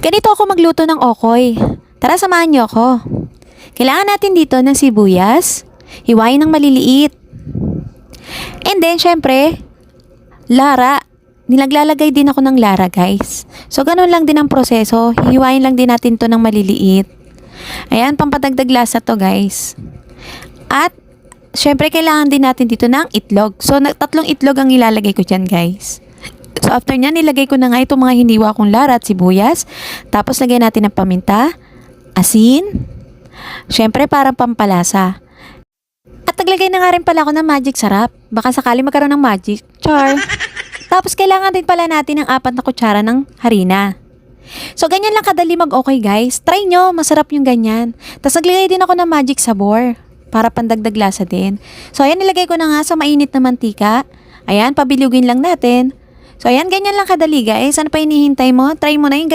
Ganito ako magluto ng okoy. Tara, samahan niyo ako. Kailangan natin dito ng sibuyas, hiwain ng maliliit. And then, syempre, lara. Nilaglalagay din ako ng lara, guys. So, ganun lang din ang proseso. Hiwain lang din natin to ng maliliit. Ayan, pampadagdag lasa to, guys. At, syempre, kailangan din natin dito ng itlog. So, tatlong itlog ang ilalagay ko dyan, guys. So, after nyan, nilagay ko na nga itong mga hiniwa kong lara at sibuyas. Tapos, lagay natin ng paminta, asin, syempre, parang pampalasa. At naglagay na nga rin pala ako ng magic sarap. Baka sakali magkaroon ng magic. Char! Tapos, kailangan din pala natin ng 4 na kutsara ng harina. So, ganyan lang kadali mag-okay, guys. Try nyo, masarap yung ganyan. Tapos, naglagay din ako ng magic sabor para pandagdag lasa din. So, ayan, nilagay ko na nga sa mainit na mantika. Ayan, pabilugin lang natin. So, ayan, ganyan lang kadali, guys. Ano pa hinihintay mo? Try mo na yung ganito.